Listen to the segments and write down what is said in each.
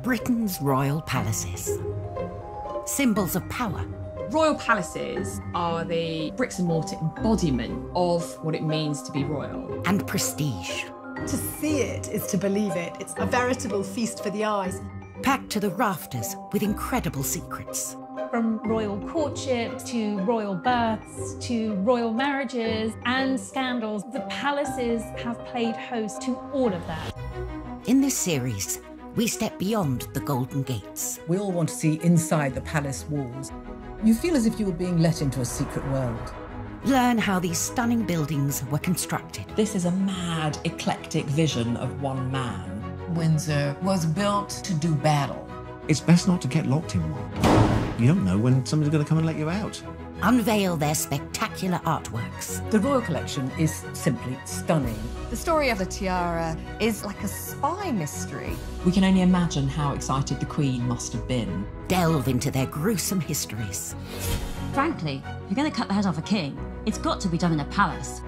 Britain's royal palaces. Symbols of power. Royal palaces are the bricks and mortar embodiment of what it means to be royal. And prestige. To see it is to believe it. It's a veritable feast for the eyes. Packed to the rafters with incredible secrets. From royal courtship to royal births to royal marriages and scandals, the palaces have played host to all of that. In this series, we step beyond the Golden Gates. We all want to see inside the palace walls. You feel as if you were being let into a secret world. Learn how these stunning buildings were constructed. This is a mad, eclectic vision of one man. Windsor was built to do battle. It's best not to get locked in one. You don't know when somebody's going to come and let you out. Unveil their spectacular artworks. The Royal Collection is simply stunning. The story of the tiara is like a spy mystery. We can only imagine how excited the Queen must have been. Delve into their gruesome histories. Frankly, if you're going to cut the head off a king, it's got to be done in a palace.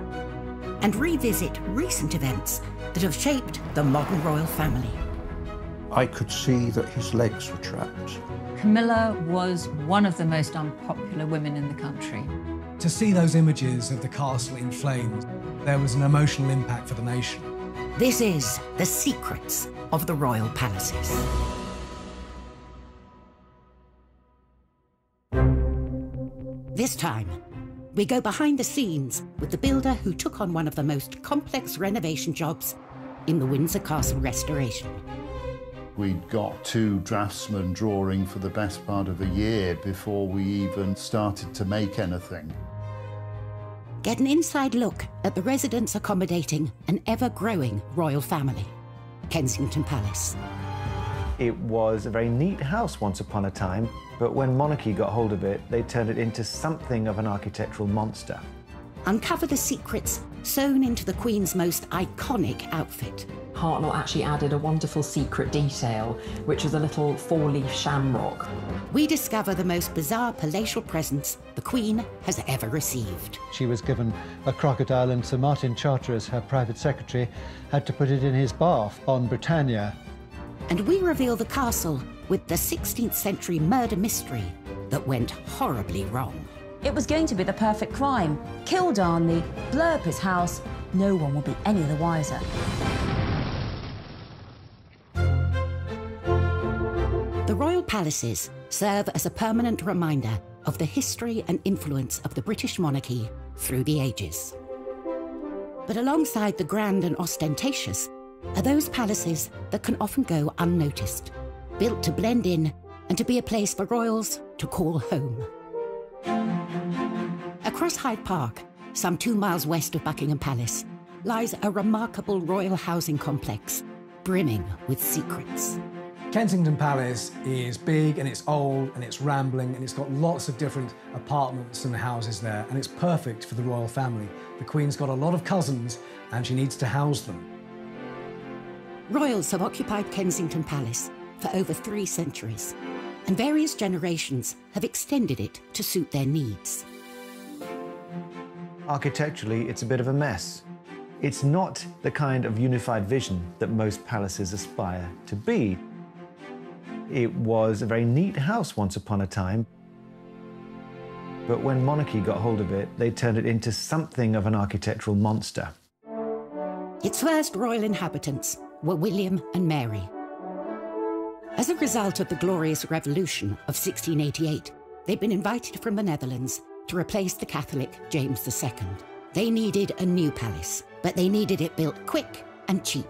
And revisit recent events that have shaped the modern royal family. I could see that his legs were trapped. Camilla was one of the most unpopular women in the country. To see those images of the castle in flames, there was an emotional impact for the nation. This is The Secrets of the Royal Palaces. This time, we go behind the scenes with the builder who took on one of the most complex renovation jobs in the Windsor Castle restoration. We'd got 2 draftsmen drawing for the best part of a year before we even started to make anything. Get an inside look at the residents accommodating an ever-growing royal family, Kensington Palace. It was a very neat house once upon a time, but when monarchy got hold of it, they turned it into something of an architectural monster. Uncover the secrets sewn into the Queen's most iconic outfit. Hartnell actually added a wonderful secret detail, which was a little 4-leaf shamrock. We discover the most bizarre palatial presents the Queen has ever received. She was given a crocodile, and Sir Martin Charteris, her private secretary, had to put it in his bath on Britannia. And we reveal the castle with the 16th century murder mystery that went horribly wrong. It was going to be the perfect crime. Kill Darnley, blow up his house, no one will be any the wiser. The royal palaces serve as a permanent reminder of the history and influence of the British monarchy through the ages. But alongside the grand and ostentatious are those palaces that can often go unnoticed, built to blend in and to be a place for royals to call home. Across Hyde Park, some 2 miles west of Buckingham Palace, lies a remarkable royal housing complex brimming with secrets. Kensington Palace is big and it's old and it's rambling and it's got lots of different apartments and houses there, and it's perfect for the royal family. The Queen's got a lot of cousins and she needs to house them. Royals have occupied Kensington Palace for over 3 centuries, and various generations have extended it to suit their needs. Architecturally, it's a bit of a mess. It's not the kind of unified vision that most palaces aspire to be. It was a very neat house once upon a time, but when monarchy got hold of it, they turned it into something of an architectural monster. Its first royal inhabitants were William and Mary. As a result of the Glorious Revolution of 1688, they'd been invited from the Netherlands to replace the Catholic James II. They needed a new palace, but they needed it built quick and cheap.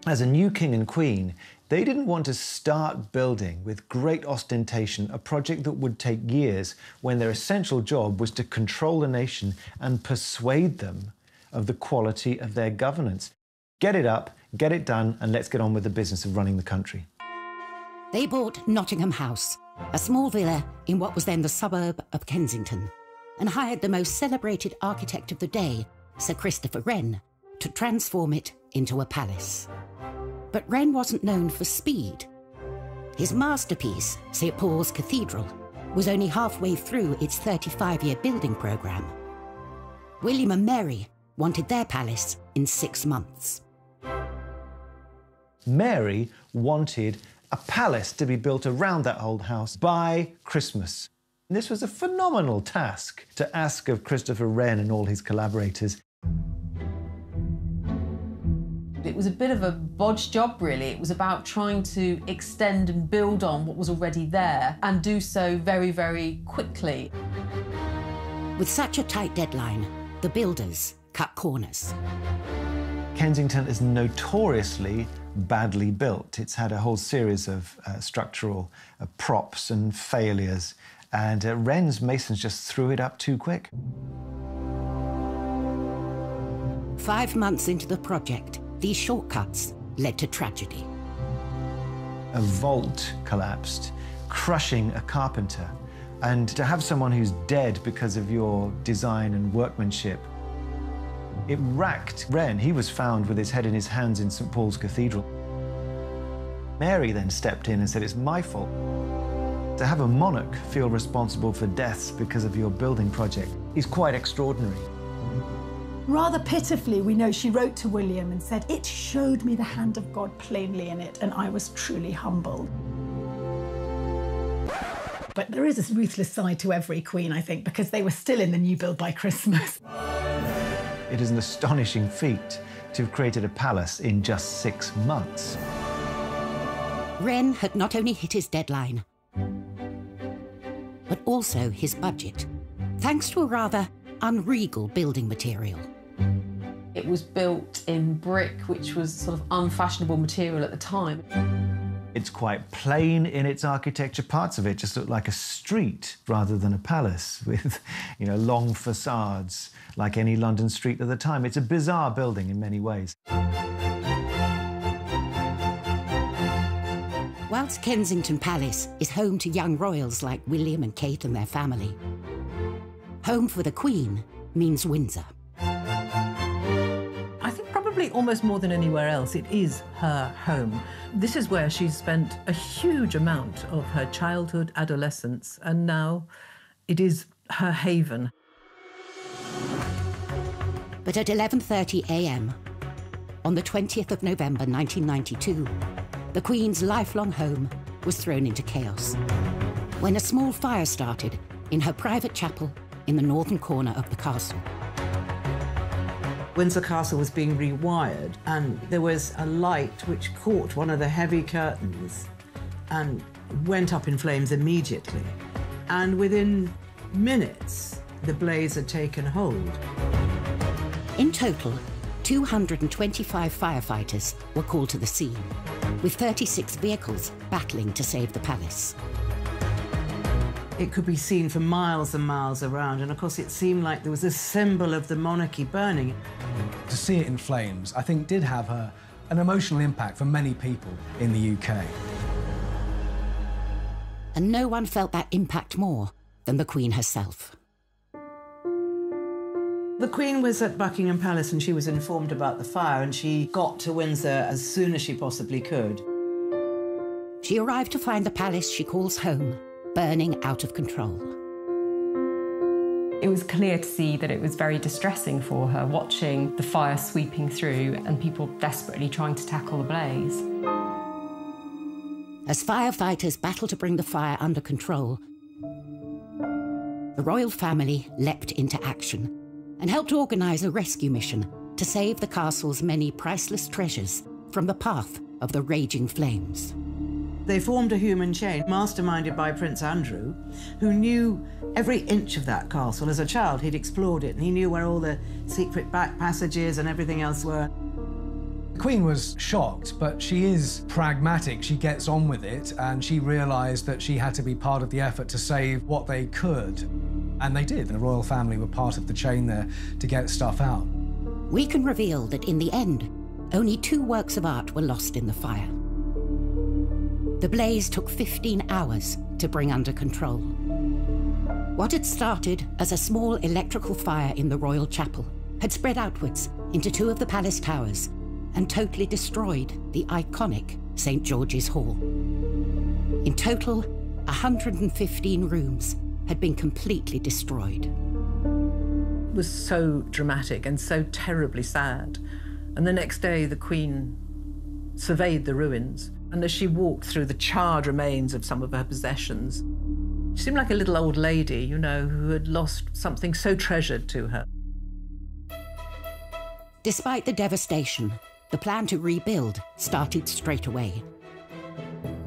As a new king and queen, they didn't want to start building with great ostentation a project that would take years when their essential job was to control the nation and persuade them of the quality of their governance. Get it up, get it done, and let's get on with the business of running the country. They bought Nottingham House, a small villa in what was then the suburb of Kensington, and hired the most celebrated architect of the day, Sir Christopher Wren, to transform it into a palace. But Wren wasn't known for speed. His masterpiece, St Paul's Cathedral, was only halfway through its 35-year building programme. William and Mary wanted their palace in 6 months. Mary wanted a palace to be built around that old house by Christmas. This was a phenomenal task to ask of Christopher Wren and all his collaborators. It was a bit of a bodge job, really. It was about trying to extend and build on what was already there and do so very, very quickly. With such a tight deadline, the builders cut corners. Kensington is notoriously badly built. It's had a whole series of structural props and failures, and Wren's masons just threw it up too quick. 5 months into the project, these shortcuts led to tragedy. A vault collapsed, crushing a carpenter. And to have someone who's dead because of your design and workmanship, it racked Wren. He was found with his head in his hands in St. Paul's Cathedral. Mary then stepped in and said, "It's my fault." To have a monarch feel responsible for deaths because of your building project is quite extraordinary. Rather pitifully, we know she wrote to William and said, "It showed me the hand of God plainly in it, and I was truly humbled." But there is this ruthless side to every queen, I think, because they were still in the new build by Christmas. It is an astonishing feat to have created a palace in just 6 months. Wren had not only hit his deadline, but also his budget, thanks to a rather unregal building material. It was built in brick, which was sort of unfashionable material at the time. It's quite plain in its architecture. Parts of it just look like a street rather than a palace with, long facades like any London street at the time. It's a bizarre building in many ways. Whilst Kensington Palace is home to young royals like William and Kate and their family, home for the Queen means Windsor. I think probably almost more than anywhere else, it is her home. This is where she's spent a huge amount of her childhood, adolescence, and now it is her haven. But at 11:30 a.m, on the 20th of November 1992, the Queen's lifelong home was thrown into chaos when a small fire started in her private chapel in the northern corner of the castle. Windsor Castle was being rewired, and there was a light which caught one of the heavy curtains and went up in flames immediately. And within minutes, the blaze had taken hold. In total, 225 firefighters were called to the scene, with 36 vehicles battling to save the palace. It could be seen for miles and miles around, and of course it seemed like there was a symbol of the monarchy burning. To see it in flames, I think, did have an emotional impact for many people in the UK. And no one felt that impact more than the Queen herself. The Queen was at Buckingham Palace and she was informed about the fire, and she got to Windsor as soon as she possibly could. She arrived to find the palace she calls home burning out of control. It was clear to see that it was very distressing for her, watching the fire sweeping through and people desperately trying to tackle the blaze. As firefighters battled to bring the fire under control, the royal family leapt into action and helped organise a rescue mission to save the castle's many priceless treasures from the path of the raging flames. They formed a human chain, masterminded by Prince Andrew, who knew every inch of that castle. As a child, he'd explored it, and he knew where all the secret back passages and everything else were. The Queen was shocked, but she is pragmatic. She gets on with it, and she realised that she had to be part of the effort to save what they could. And they did. The royal family were part of the chain there to get stuff out. We can reveal that in the end, only 2 works of art were lost in the fire. The blaze took 15 hours to bring under control. What had started as a small electrical fire in the royal chapel had spread outwards into 2 of the palace towers and totally destroyed the iconic St. George's Hall. In total, 115 rooms had been completely destroyed. It was so dramatic and so terribly sad. And the next day, the Queen surveyed the ruins, and as she walked through the charred remains of some of her possessions, she seemed like a little old lady, you know, who had lost something so treasured to her. Despite the devastation, the plan to rebuild started straight away.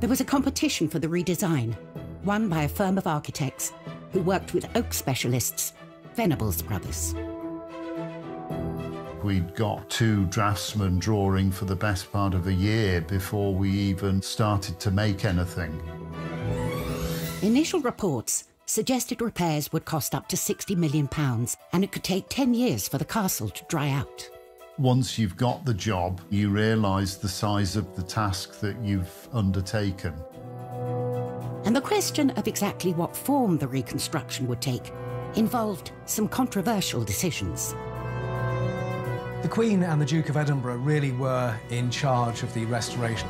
There was a competition for the redesign, won by a firm of architects who worked with oak specialists, Venables Brothers. We'd got 2 draftsmen drawing for the best part of a year before we even started to make anything. Initial reports suggested repairs would cost up to £60 million, and it could take 10 years for the castle to dry out. Once you've got the job, you realise the size of the task that you've undertaken. And the question of exactly what form the reconstruction would take involved some controversial decisions. The Queen and the Duke of Edinburgh really were in charge of the restoration.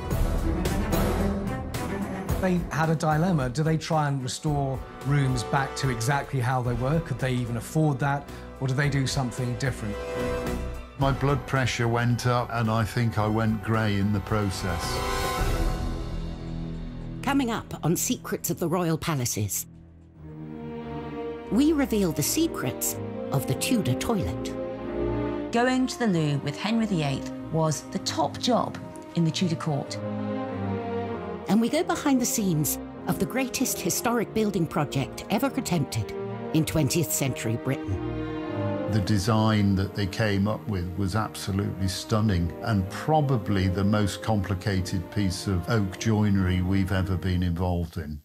They had a dilemma. Do they try and restore rooms back to exactly how they were? Could they even afford that? Or do they do something different? My blood pressure went up and I think I went grey in the process. Coming up on Secrets of the Royal Palaces, we reveal the secrets of the Tudor toilet. Going to the loo with Henry VIII was the top job in the Tudor court. And we go behind the scenes of the greatest historic building project ever attempted in 20th century Britain. The design that they came up with was absolutely stunning and probably the most complicated piece of oak joinery we've ever been involved in.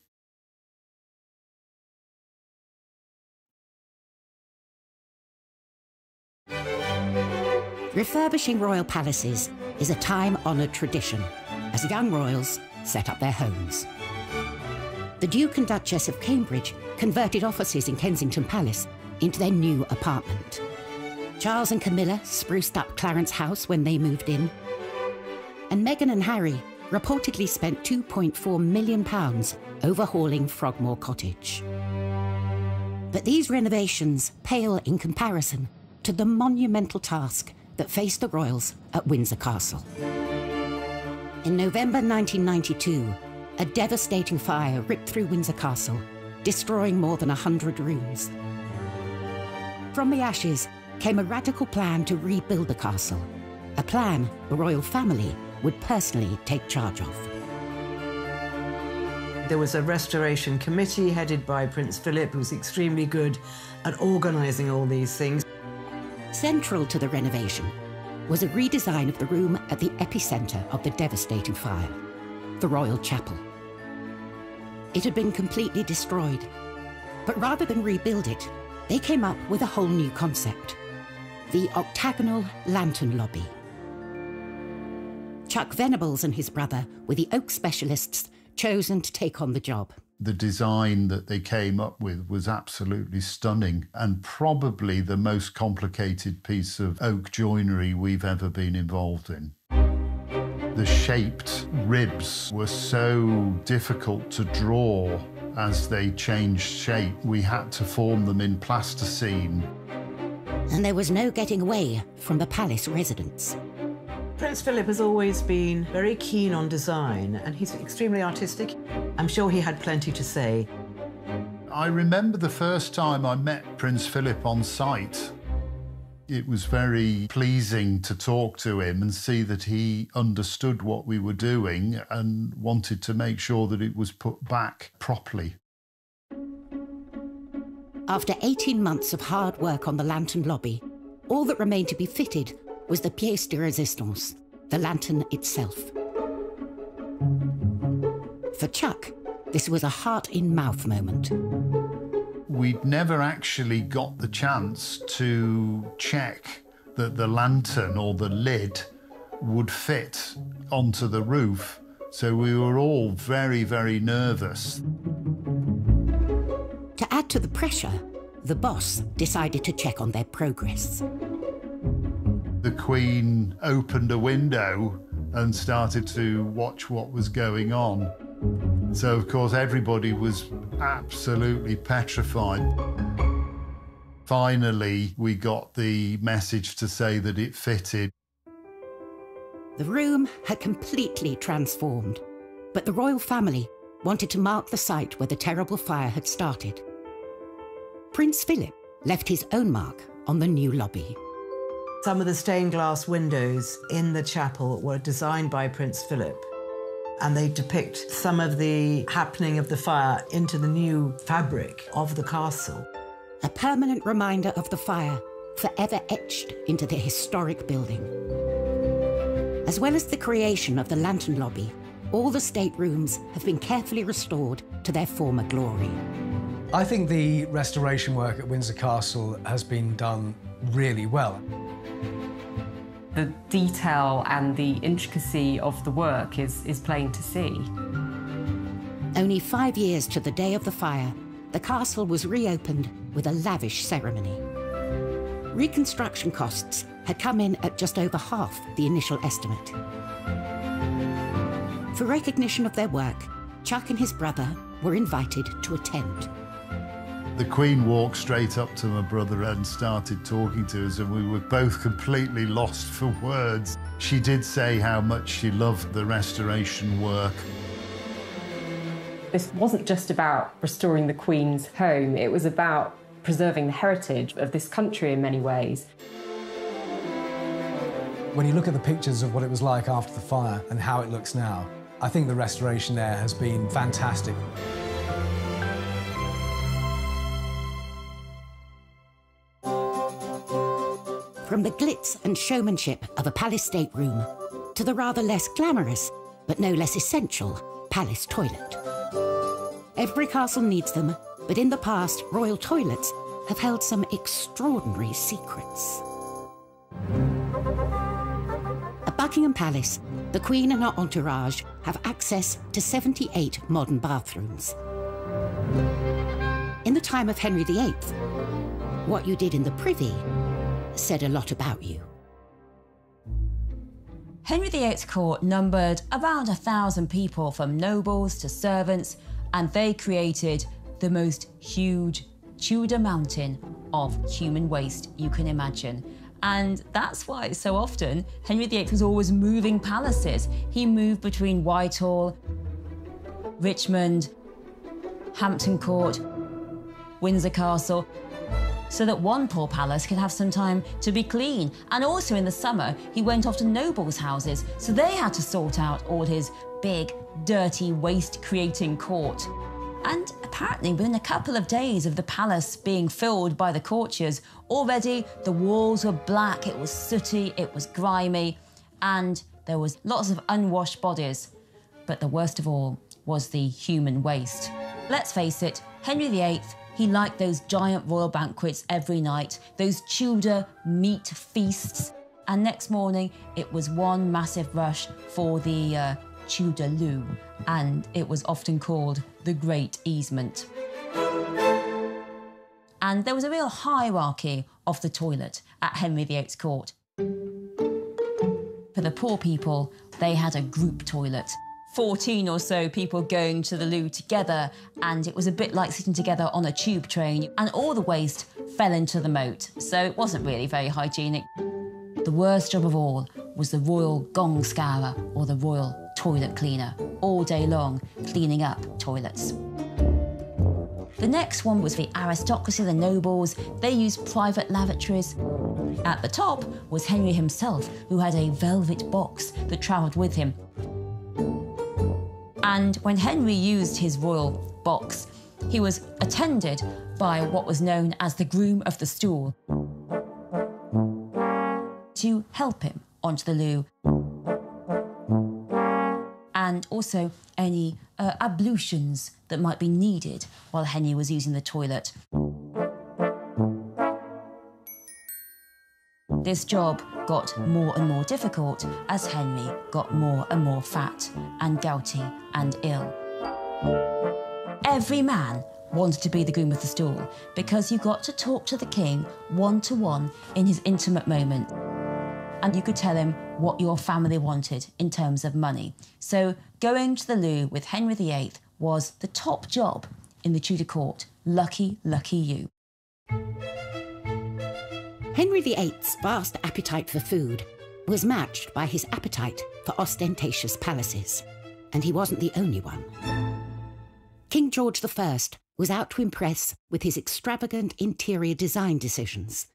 Refurbishing royal palaces is a time-honoured tradition as young royals set up their homes. The Duke and Duchess of Cambridge converted offices in Kensington Palace into their new apartment. Charles and Camilla spruced up Clarence House when they moved in. And Meghan and Harry reportedly spent £2.4 million overhauling Frogmore Cottage. But these renovations pale in comparison to the monumental task that faced the royals at Windsor Castle. In November 1992, a devastating fire ripped through Windsor Castle, destroying more than 100 rooms. From the ashes came a radical plan to rebuild the castle, a plan the royal family would personally take charge of. There was a restoration committee headed by Prince Philip, who was extremely good at organising all these things. Central to the renovation was a redesign of the room at the epicentre of the devastating fire, the Royal Chapel. It had been completely destroyed, but rather than rebuild it, they came up with a whole new concept, the octagonal lantern lobby. Chuck Venables and his brother were the oak specialists chosen to take on the job. The design that they came up with was absolutely stunning and probably the most complicated piece of oak joinery we've ever been involved in. The shaped ribs were so difficult to draw as they changed shape. We had to form them in plasticine. And there was no getting away from the palace residents. Prince Philip has always been very keen on design, and he's extremely artistic. I'm sure he had plenty to say. I remember the first time I met Prince Philip on site. It was very pleasing to talk to him and see that he understood what we were doing and wanted to make sure that it was put back properly. After 18 months of hard work on the lantern lobby, all that remained to be fitted was the pièce de résistance, the lantern itself. For Chuck, this was a heart-in-mouth moment. We'd never actually got the chance to check that the lantern or the lid would fit onto the roof, so we were all very, very nervous. To add to the pressure, the boss decided to check on their progress. The Queen opened a window and started to watch what was going on. So, of course, everybody was absolutely petrified. Finally, we got the message to say that it fitted. The room had completely transformed, but the royal family wanted to mark the site where the terrible fire had started. Prince Philip left his own mark on the new lobby. Some of the stained glass windows in the chapel were designed by Prince Philip, and they depict some of the happening of the fire into the new fabric of the castle. A permanent reminder of the fire, forever etched into the historic building. As well as the creation of the lantern lobby, all the staterooms have been carefully restored to their former glory. I think the restoration work at Windsor Castle has been done really well. The detail and the intricacy of the work is plain to see. Only 5 years to the day of the fire, the castle was reopened with a lavish ceremony. Reconstruction costs had come in at just over half the initial estimate. For recognition of their work, Chuck and his brother were invited to attend. The Queen walked straight up to my brother and started talking to us, and we were both completely lost for words. She did say how much she loved the restoration work. This wasn't just about restoring the Queen's home, it was about preserving the heritage of this country in many ways. When you look at the pictures of what it was like after the fire and how it looks now, I think the restoration there has been fantastic. From the glitz and showmanship of a palace stateroom to the rather less glamorous, but no less essential, palace toilet. Every castle needs them, but in the past, royal toilets have held some extraordinary secrets. At Buckingham Palace, the Queen and her entourage have access to 78 modern bathrooms. In the time of Henry VIII, what you did in the privy said a lot about you. Henry VIII's court numbered around 1,000 people, from nobles to servants, and they created the most huge Tudor mountain of human waste you can imagine. And that's why so often Henry VIII was always moving palaces. He moved between Whitehall, Richmond, Hampton Court, Windsor Castle, so that one poor palace could have some time to be clean. And also in the summer, he went off to nobles' houses, so they had to sort out all his big, dirty, waste-creating court. And apparently within a couple of days of the palace being filled by the courtiers, already the walls were black, it was sooty, it was grimy, and there was lots of unwashed bodies. But the worst of all was the human waste. Let's face it, Henry VIII, he liked those giant royal banquets every night, those Tudor meat feasts, and next morning it was one massive rush for the Tudor loo, and it was often called the Great Easement. And there was a real hierarchy of the toilet at Henry VIII's court. For the poor people, they had a group toilet. 14 or so people going to the loo together, and it was a bit like sitting together on a tube train, and all the waste fell into the moat, so it wasn't really very hygienic. The worst job of all was the royal gong scourer, or the royal toilet cleaner, all day long cleaning up toilets. The next one was the aristocracy, the nobles. They used private lavatories. At the top was Henry himself, who had a velvet box that travelled with him. And when Henry used his royal box, he was attended by what was known as the groom of the stool to help him onto the loo, and also any ablutions that might be needed while Henry was using the toilet. This job got more and more difficult as Henry got more and more fat and gouty and ill. Every man wanted to be the groom of the stool because you got to talk to the king one-to-one in his intimate moment, and you could tell him what your family wanted in terms of money. So going to the loo with Henry VIII was the top job in the Tudor court. Lucky, lucky you. Henry VIII's vast appetite for food was matched by his appetite for ostentatious palaces, and he wasn't the only one. King George I was out to impress with his extravagant interior design decisions.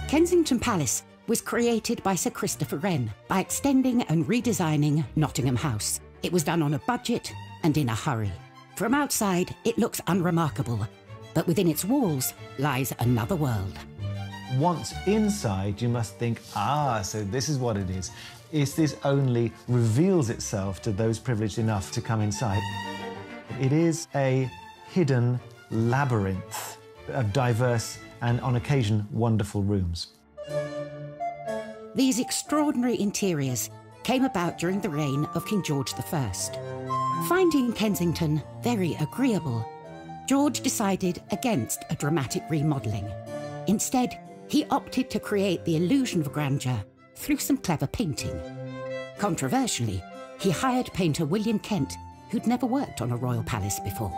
Kensington Palace was created by Sir Christopher Wren by extending and redesigning Nottingham House. It was done on a budget and in a hurry. From outside, it looks unremarkable, but within its walls lies another world. Once inside, you must think, so this is what it is. This only reveals itself to those privileged enough to come inside. It is a hidden labyrinth of diverse and, on occasion, wonderful rooms. These extraordinary interiors came about during the reign of King George I. Finding Kensington very agreeable, George decided against a dramatic remodelling. Instead, he opted to create the illusion of grandeur through some clever painting. Controversially, he hired painter William Kent, who'd never worked on a royal palace before.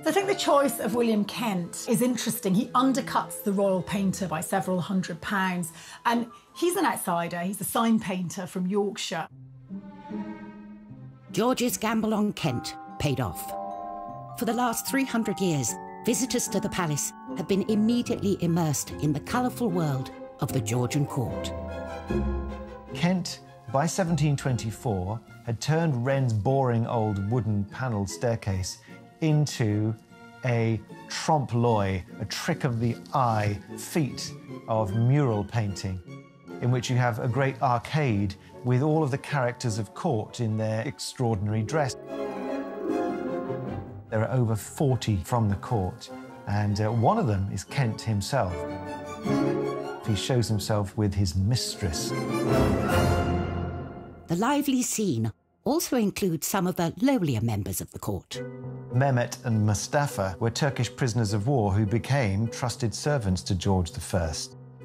I think the choice of William Kent is interesting. He undercuts the royal painter by several £100s, and he's an outsider. He's a sign painter from Yorkshire. George's gamble on Kent paid off. For the last 300 years, visitors to the palace have been immediately immersed in the colourful world of the Georgian court. Kent, by 1724, had turned Wren's boring old wooden panelled staircase into a trompe-l'oeil, a trick of the eye feat of mural painting, in which you have a great arcade with all of the characters of court in their extraordinary dress. There are over 40 from the court, and one of them is Kent himself. He shows himself with his mistress. The lively scene also includes some of the lowlier members of the court. Mehmet and Mustafa were Turkish prisoners of war who became trusted servants to George I.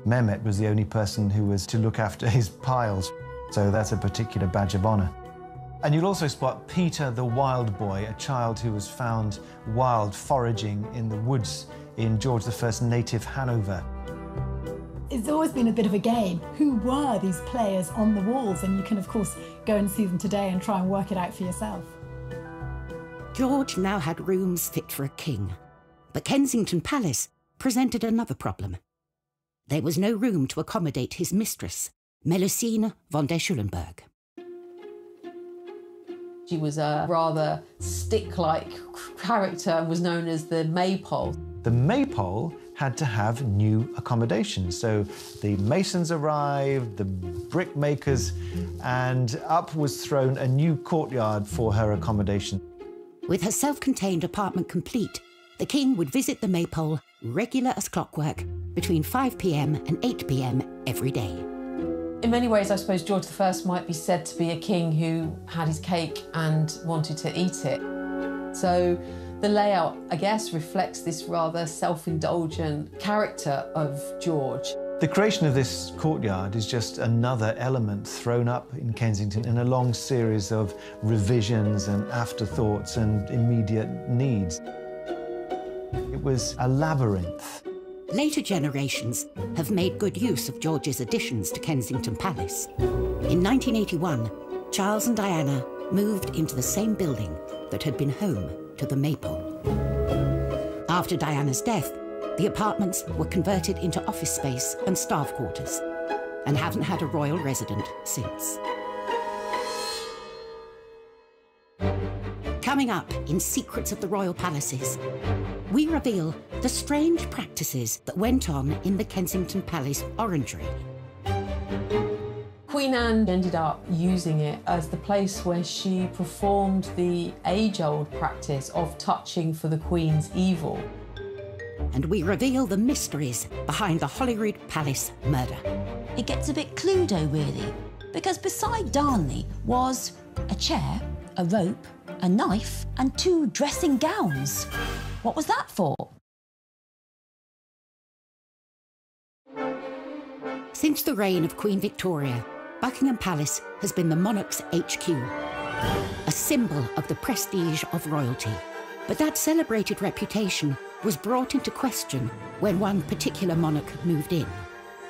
Mehmet was the only person who was to look after his piles, so that's a particular badge of honour. And you'll also spot Peter the Wild Boy, a child who was found wild foraging in the woods in George I's native Hanover. It's always been a bit of a game. Who were these players on the walls? And you can, of course, go and see them today and try and work it out for yourself. George now had rooms fit for a king, but Kensington Palace presented another problem. There was no room to accommodate his mistress, Melusine von der Schulenburg. She was a rather stick-like character and was known as the Maypole. The Maypole had to have new accommodation. So the masons arrived, the brickmakers, and up was thrown a new courtyard for her accommodation. With her self-contained apartment complete, the king would visit the Maypole, regular as clockwork, between 5 p.m. and 8 p.m. every day. In many ways, I suppose George I might be said to be a king who had his cake and wanted to eat it. So the layout, I guess, reflects this rather self-indulgent character of George. The creation of this courtyard is just another element thrown up in Kensington in a long series of revisions and afterthoughts and immediate needs. It was a labyrinth. Later generations have made good use of George's additions to Kensington Palace. In 1981, Charles and Diana moved into the same building that had been home to the Maypole. After Diana's death, the apartments were converted into office space and staff quarters, and haven't had a royal resident since. Coming up in Secrets of the Royal Palaces, we reveal the strange practices that went on in the Kensington Palace orangery. Queen Anne ended up using it as the place where she performed the age-old practice of touching for the Queen's evil. And we reveal the mysteries behind the Holyrood Palace murder. It gets a bit Cluedo, really, because beside Darnley was a chair, a rope, a knife, and 2 dressing gowns. What was that for? Since the reign of Queen Victoria, Buckingham Palace has been the monarch's HQ, a symbol of the prestige of royalty. But that celebrated reputation was brought into question when one particular monarch moved in.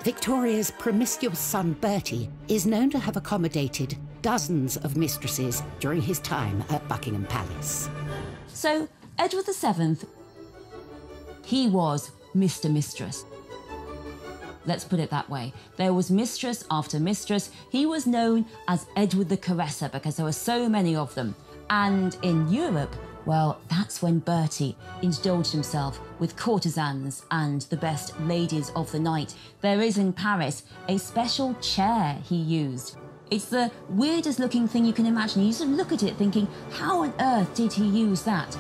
Victoria's promiscuous son Bertie is known to have accommodated dozens of mistresses during his time at Buckingham Palace. So, Edward VII, he was Mr. Mistress. Let's put it that way. There was mistress after mistress. He was known as Edward the Caresser because there were so many of them. And in Europe, well, that's when Bertie indulged himself with courtesans and the best ladies of the night. There is in Paris a special chair he used. It's the weirdest looking thing you can imagine. You used to look at it thinking, how on earth did he use that?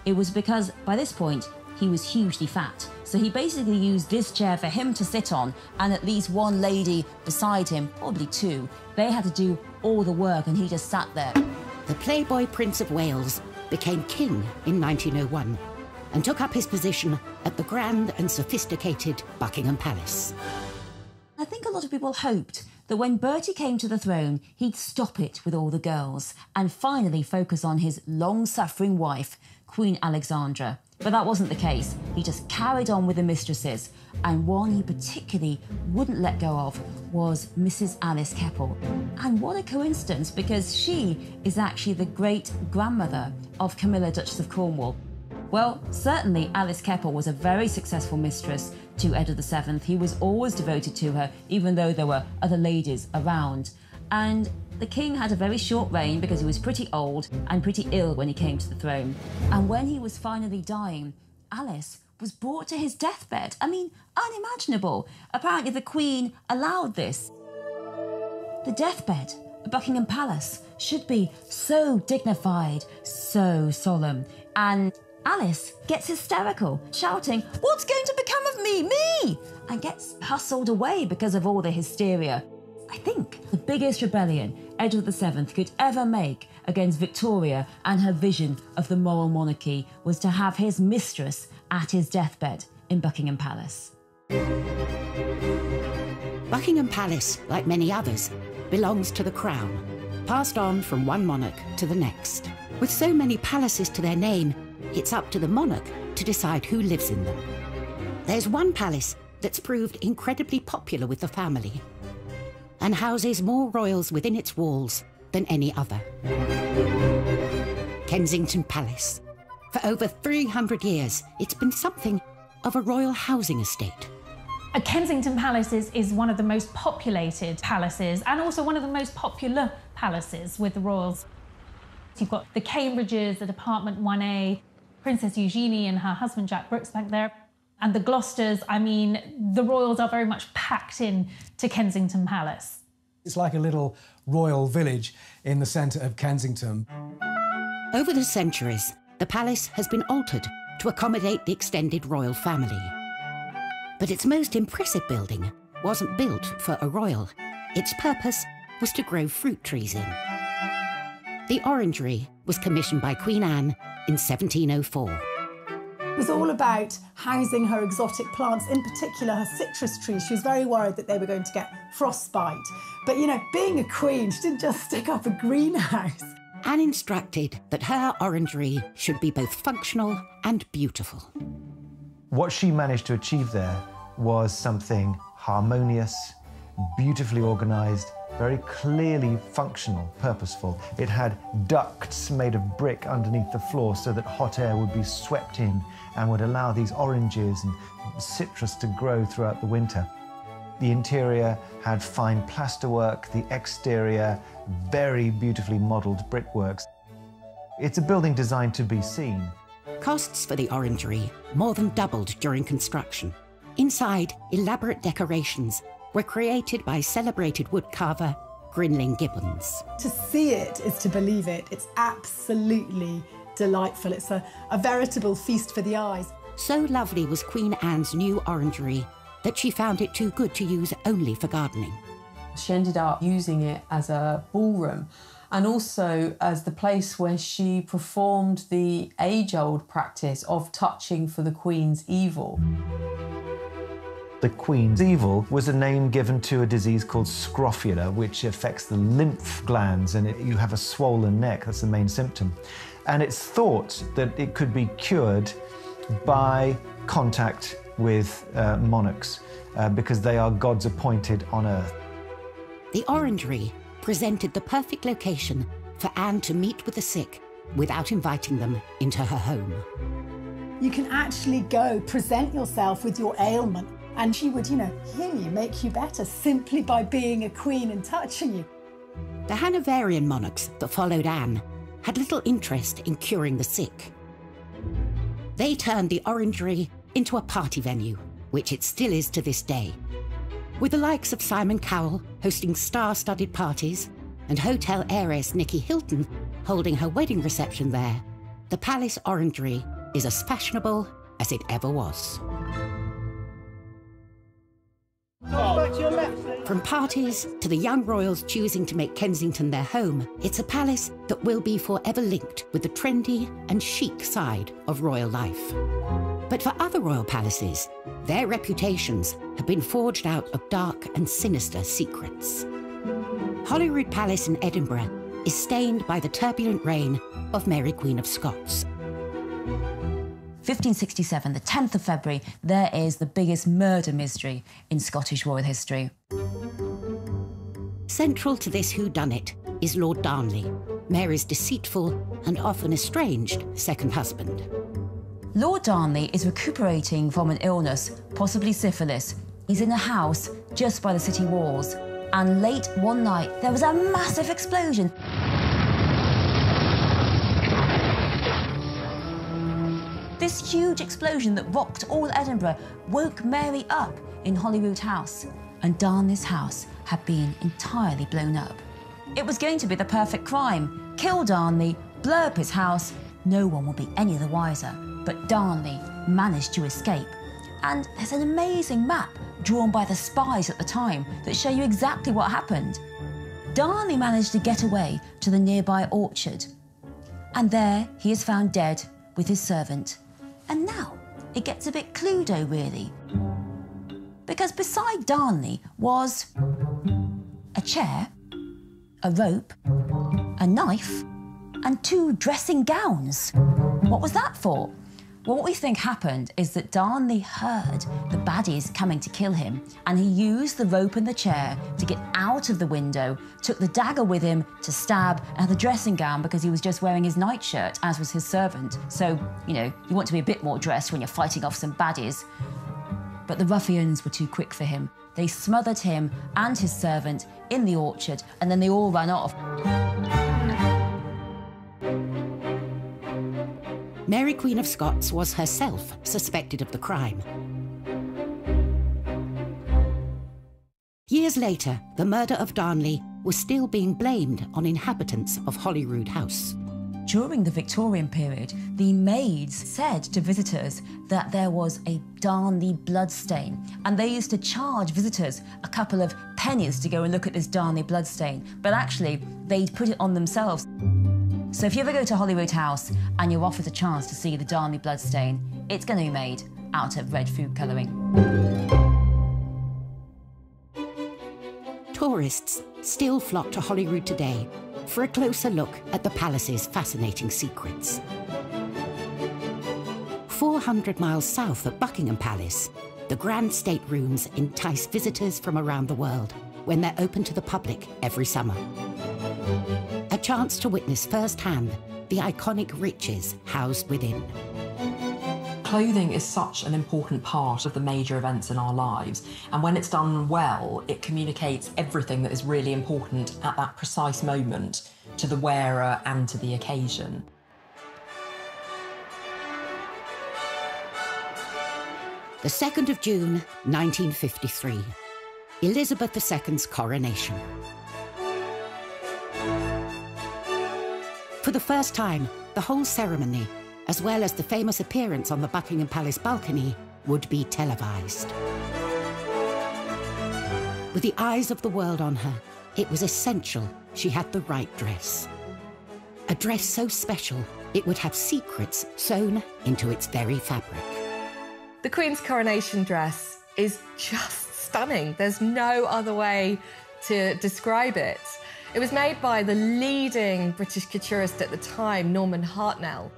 It was because by this point, he was hugely fat. So he basically used this chair for him to sit on and at least one lady beside him, probably two. They had to do all the work and he just sat there. The Playboy Prince of Wales became king in 1901 and took up his position at the grand and sophisticated Buckingham Palace. I think a lot of people hoped that when Bertie came to the throne, he'd stop it with all the girls and finally focus on his long-suffering wife, Queen Alexandra. But that wasn't the case. He just carried on with the mistresses, and one he particularly wouldn't let go of was Mrs. Alice Keppel. And what a coincidence, because she is actually the great-grandmother of Camilla, Duchess of Cornwall. Well, certainly Alice Keppel was a very successful mistress to Edward VII. He was always devoted to her, even though there were other ladies around. And the king had a very short reign because he was pretty old and pretty ill when he came to the throne. And when he was finally dying, Alice was brought to his deathbed. I mean, unimaginable. Apparently the Queen allowed this. The deathbed at Buckingham Palace should be so dignified, so solemn. And Alice gets hysterical, shouting, "What's going to become of me? Me!" and gets hustled away because of all the hysteria. I think the biggest rebellion Edward VII could ever make against Victoria and her vision of the moral monarchy was to have his mistress at his deathbed in Buckingham Palace. Buckingham Palace, like many others, belongs to the Crown, passed on from one monarch to the next. With so many palaces to their name, it's up to the monarch to decide who lives in them. There's one palace that's proved incredibly popular with the family and houses more royals within its walls than any other. Kensington Palace. For over 300 years, it's been something of a royal housing estate. Kensington Palace is one of the most populated palaces and also one of the most popular palaces with the royals. You've got the Cambridges at apartment 1A, Princess Eugenie and her husband Jack Brooks back there, and the Gloucesters. I mean, the royals are very much packed in to Kensington Palace. It's like a little royal village in the centre of Kensington. Over the centuries, the palace has been altered to accommodate the extended royal family. But its most impressive building wasn't built for a royal. Its purpose was to grow fruit trees in. The orangery was commissioned by Queen Anne in 1704. It was all about housing her exotic plants, in particular her citrus trees. She was very worried that they were going to get frostbite. But, you know, being a queen, she didn't just stick up a greenhouse. Anne instructed that her orangery should be both functional and beautiful. What she managed to achieve there was something harmonious, beautifully organised, very clearly functional, purposeful. It had ducts made of brick underneath the floor so that hot air would be swept in and would allow these oranges and citrus to grow throughout the winter. The interior had fine plasterwork, the exterior very beautifully modelled brickworks. It's a building designed to be seen. Costs for the orangery more than doubled during construction. Inside, elaborate decorations were created by celebrated woodcarver Grinling Gibbons. To see it is to believe it. It's absolutely delightful. It's a veritable feast for the eyes. So lovely was Queen Anne's new orangery that she found it too good to use only for gardening. She ended up using it as a ballroom and also as the place where she performed the age-old practice of touching for the Queen's evil. The Queen's evil was a name given to a disease called scrofula, which affects the lymph glands, and you have a swollen neck. That's the main symptom. And it's thought that it could be cured by contact with monarchs. because they are God's appointed on earth. The orangery presented the perfect location for Anne to meet with the sick without inviting them into her home. You can actually go present yourself with your ailment and she would, heal you, make you better simply by being a queen and touching you. The Hanoverian monarchs that followed Anne had little interest in curing the sick. They turned the orangery into a party venue, which it still is to this day. With the likes of Simon Cowell hosting star-studded parties and hotel heiress Nicky Hilton holding her wedding reception there, the Palace Orangery is as fashionable as it ever was. From parties to the young royals choosing to make Kensington their home, it's a palace that will be forever linked with the trendy and chic side of royal life. But for other royal palaces, their reputations have been forged out of dark and sinister secrets. Holyrood Palace in Edinburgh is stained by the turbulent reign of Mary Queen of Scots. 1567, the 10th of February, there is the biggest murder mystery in Scottish royal history. Central to this whodunit is Lord Darnley, Mary's deceitful and often estranged second husband. Lord Darnley is recuperating from an illness, possibly syphilis. He's in a house just by the city walls, and late one night there was a massive explosion. This huge explosion that rocked all Edinburgh woke Mary up in Holyrood House, and Darnley's house had been entirely blown up. It was going to be the perfect crime. Kill Darnley, blow up his house, no one will be any the wiser. But Darnley managed to escape. And there's an amazing map drawn by the spies at the time that show you exactly what happened. Darnley managed to get away to the nearby orchard. And there he is found dead with his servant. And now it gets a bit Cluedo, really. Because beside Darnley was a chair, a rope, a knife, and 2 dressing gowns. What was that for? Well, what we think happened is that Darnley heard the baddies coming to kill him, and he used the rope and the chair to get out of the window, took the dagger with him to stab, and the dressing gown because he was just wearing his nightshirt, as was his servant. So, you want to be a bit more dressed when you're fighting off some baddies. But the ruffians were too quick for him. They smothered him and his servant in the orchard, and then they all ran off. Mary Queen of Scots was herself suspected of the crime. Years later, the murder of Darnley was still being blamed on inhabitants of Holyrood House. During the Victorian period, the maids said to visitors that there was a Darnley bloodstain, and they used to charge visitors a couple of pennies to go and look at this Darnley bloodstain, but actually they'd put it on themselves. So if you ever go to Holyrood House and you're offered a chance to see the Darnley bloodstain, it's going to be made out of red food colouring. Tourists still flock to Holyrood today for a closer look at the palace's fascinating secrets. 400 miles south of Buckingham Palace, the grand staterooms entice visitors from around the world when they're open to the public every summer. A chance to witness firsthand the iconic riches housed within. Clothing is such an important part of the major events in our lives, and when it's done well, it communicates everything that is really important at that precise moment to the wearer and to the occasion. The 2nd of June, 1953, Elizabeth II's coronation. For the first time, the whole ceremony, as well as the famous appearance on the Buckingham Palace balcony, would be televised. With the eyes of the world on her, it was essential she had the right dress. A dress so special, it would have secrets sewn into its very fabric. The Queen's coronation dress is just stunning. There's no other way to describe it. It was made by the leading British couturist at the time, Norman Hartnell.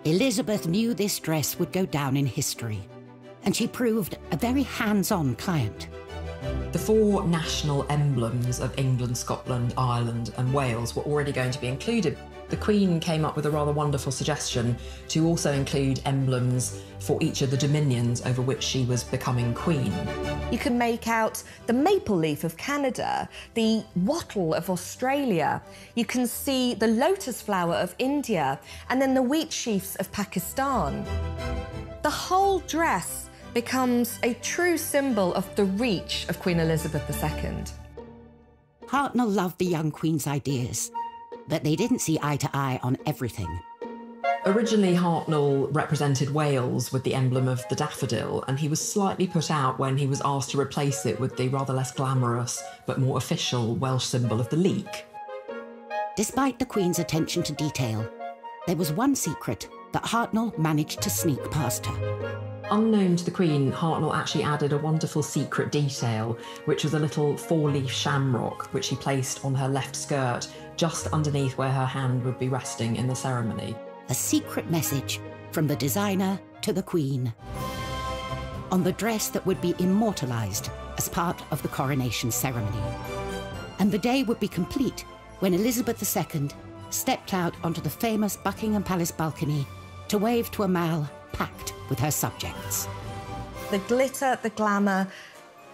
Elizabeth knew this dress would go down in history. and she proved a very hands-on client. The 4 national emblems of England, Scotland, Ireland and Wales were already going to be included. The Queen came up with a rather wonderful suggestion to also include emblems for each of the dominions over which she was becoming Queen. You can make out the maple leaf of Canada, the wattle of Australia. You can see the lotus flower of India, and then the wheat sheaves of Pakistan. The whole dress becomes a true symbol of the reach of Queen Elizabeth II. Hartnell loved the young Queen's ideas, but they didn't see eye to eye on everything. Originally, Hartnell represented Wales with the emblem of the daffodil, and he was slightly put out when he was asked to replace it with the rather less glamorous but more official Welsh symbol of the leek. Despite the Queen's attention to detail, there was one secret that Hartnell managed to sneak past her. Unknown to the Queen, Hartnell actually added a wonderful secret detail, which was a little 4-leaf shamrock which he placed on her left skirt, just underneath where her hand would be resting in the ceremony. A secret message from the designer to the Queen on the dress that would be immortalised as part of the coronation ceremony. And the day would be complete when Elizabeth II stepped out onto the famous Buckingham Palace balcony to wave to a mall packed with her subjects. The glitter, the glamour,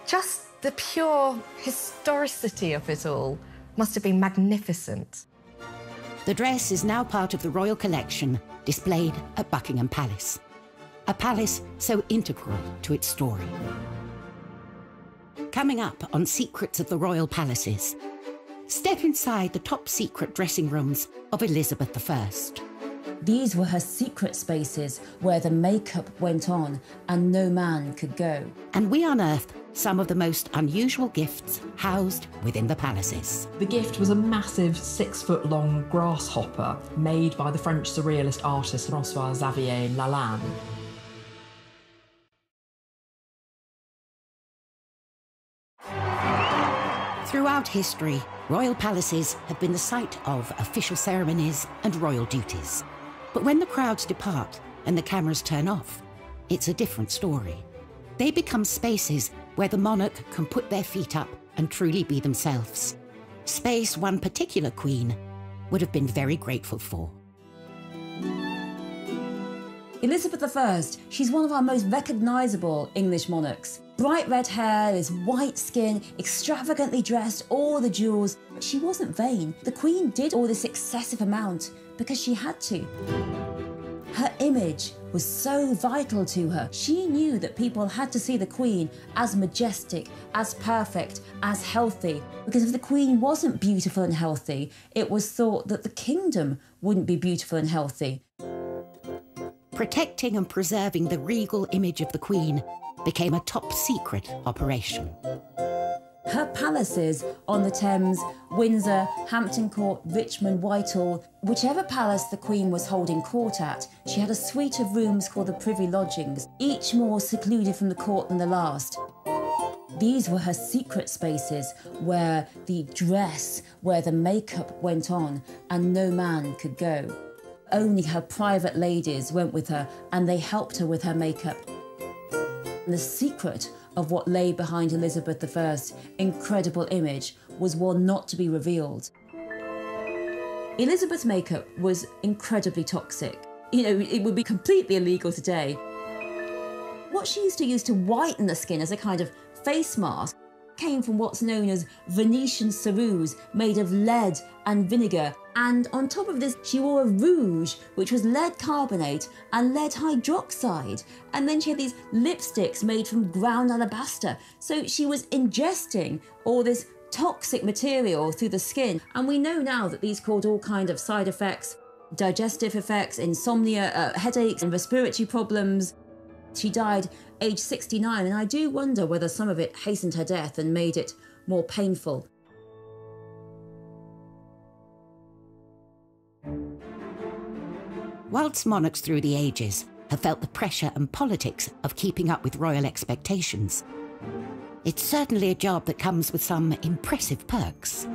just the pure historicity of it all must have been magnificent. The dress is now part of the royal collection displayed at Buckingham Palace, a palace so integral to its story. Coming up on Secrets of the Royal Palaces, step inside the top secret dressing rooms of Elizabeth I. These were her secret spaces where the makeup went on and no man could go. And we unearthed some of the most unusual gifts housed within the palaces. The gift was a massive 6-foot-long grasshopper made by the French surrealist artist François-Xavier Lalanne. Throughout history, royal palaces have been the site of official ceremonies and royal duties. But when the crowds depart and the cameras turn off, it's a different story. They become spaces where the monarch can put their feet up and truly be themselves. Space one particular queen would have been very grateful for. Elizabeth I, she's one of our most recognisable English monarchs. Bright red hair, this white skin, extravagantly dressed, all the jewels. But she wasn't vain. The Queen did all this excessive amount because she had to. Her image was so vital to her. She knew that people had to see the Queen as majestic, as perfect, as healthy. Because if the Queen wasn't beautiful and healthy, it was thought that the kingdom wouldn't be beautiful and healthy. Protecting and preserving the regal image of the Queen became a top-secret operation. Her palaces on the Thames, Windsor, Hampton Court, Richmond, Whitehall, whichever palace the Queen was holding court at, she had a suite of rooms called the Privy Lodgings, each more secluded from the court than the last. These were her secret spaces where the dress, where the makeup went on and no man could go. Only her private ladies went with her and they helped her with her makeup. And the secret of what lay behind Elizabeth I's incredible image was one not to be revealed. Elizabeth's makeup was incredibly toxic. You know, it would be completely illegal today. What she used to use to whiten the skin as a kind of face mask came from what's known as Venetian ceruse, made of lead and vinegar. And on top of this, she wore a rouge, which was lead carbonate and lead hydroxide. And then she had these lipsticks made from ground alabaster. So she was ingesting all this toxic material through the skin. And we know now that these caused all kinds of side effects, digestive effects, insomnia, headaches and respiratory problems. She died aged 69, and I do wonder whether some of it hastened her death and made it more painful. Whilst monarchs through the ages have felt the pressure and politics of keeping up with royal expectations, it's certainly a job that comes with some impressive perks.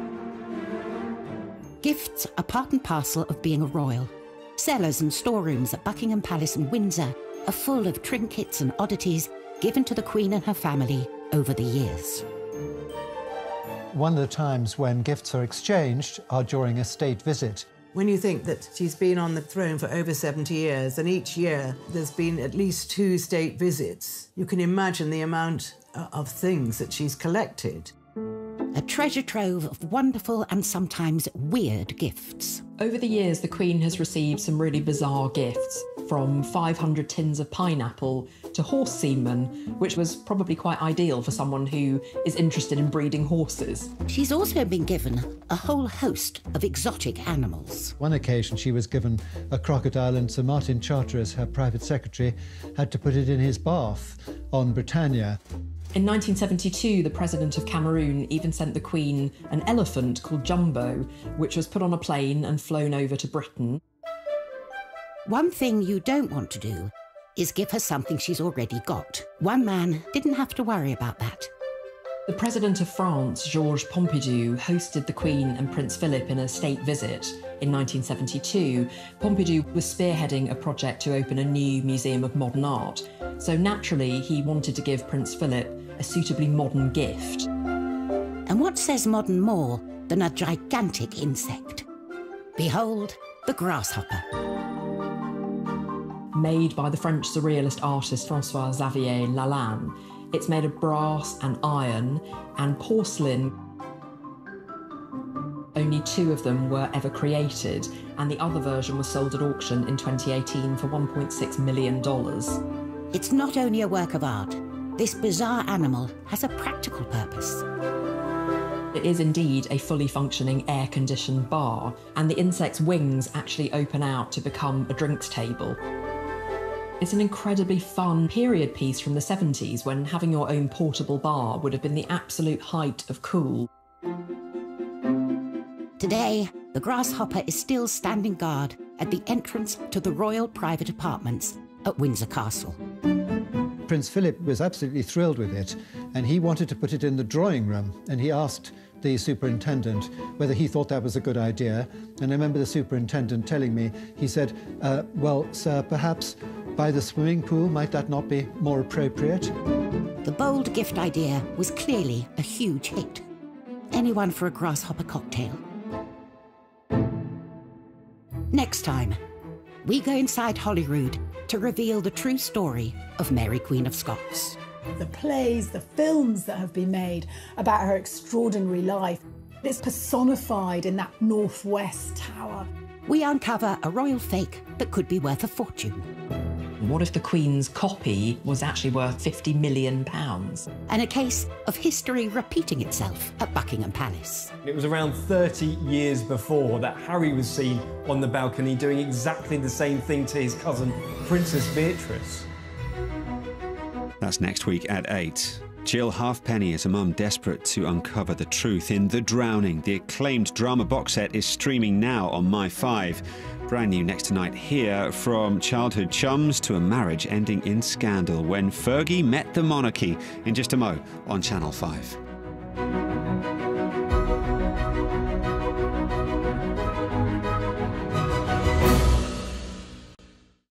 Gifts are part and parcel of being a royal. Cellars and storerooms at Buckingham Palace and Windsor are full of trinkets and oddities given to the Queen and her family over the years. One of the times when gifts are exchanged are during a state visit. When you think that she's been on the throne for over 70 years, and each year there's been at least 2 state visits, you can imagine the amount of things that she's collected. A treasure trove of wonderful and sometimes weird gifts. Over the years, the Queen has received some really bizarre gifts, from 500 tins of pineapple to horse semen, which was probably quite ideal for someone who is interested in breeding horses. She's also been given a whole host of exotic animals. One occasion she was given a crocodile, and Sir Martin Charteris, her private secretary, had to put it in his bath on Britannia. In 1972, the President of Cameroon even sent the Queen an elephant called Jumbo, which was put on a plane and flown over to Britain. One thing you don't want to do is give her something she's already got. One man didn't have to worry about that. The President of France, Georges Pompidou, hosted the Queen and Prince Philip in a state visit in 1972. Pompidou was spearheading a project to open a new museum of modern art, so naturally he wanted to give Prince Philip a suitably modern gift. And what says modern more than a gigantic insect? Behold, the grasshopper. Made by the French surrealist artist François-Xavier Lalanne, it's made of brass and iron and porcelain. Only 2 of them were ever created, and the other version was sold at auction in 2018 for $1.6 million. It's not only a work of art. This bizarre animal has a practical purpose. It is indeed a fully functioning air-conditioned bar, and the insect's wings actually open out to become a drinks table. It's an incredibly fun period piece from the 70s when having your own portable bar would have been the absolute height of cool. Today, the grasshopper is still standing guard at the entrance to the royal private apartments at Windsor Castle. Prince Philip was absolutely thrilled with it, and he wanted to put it in the drawing room, and he asked the superintendent whether he thought that was a good idea. And I remember the superintendent telling me, he said, well, sir, perhaps by the swimming pool, might that not be more appropriate? The bold gift idea was clearly a huge hit. Anyone for a grasshopper cocktail? Next time, we go inside Holyrood to reveal the true story of Mary, Queen of Scots. The plays, the films that have been made about her extraordinary life. It's personified in that Northwest Tower. We uncover a royal fake that could be worth a fortune. What if the Queen's copy was actually worth £50 million? And a case of history repeating itself at Buckingham Palace. It was around 30 years before that Harry was seen on the balcony doing exactly the same thing to his cousin, Princess Beatrice. That's next week at 8. Jill Halfpenny is a mum desperate to uncover the truth in The Drowning. The acclaimed drama box set is streaming now on My5. Brand new next tonight here, from childhood chums to a marriage ending in scandal when Fergie met the monarchy. In just a mo on Channel 5.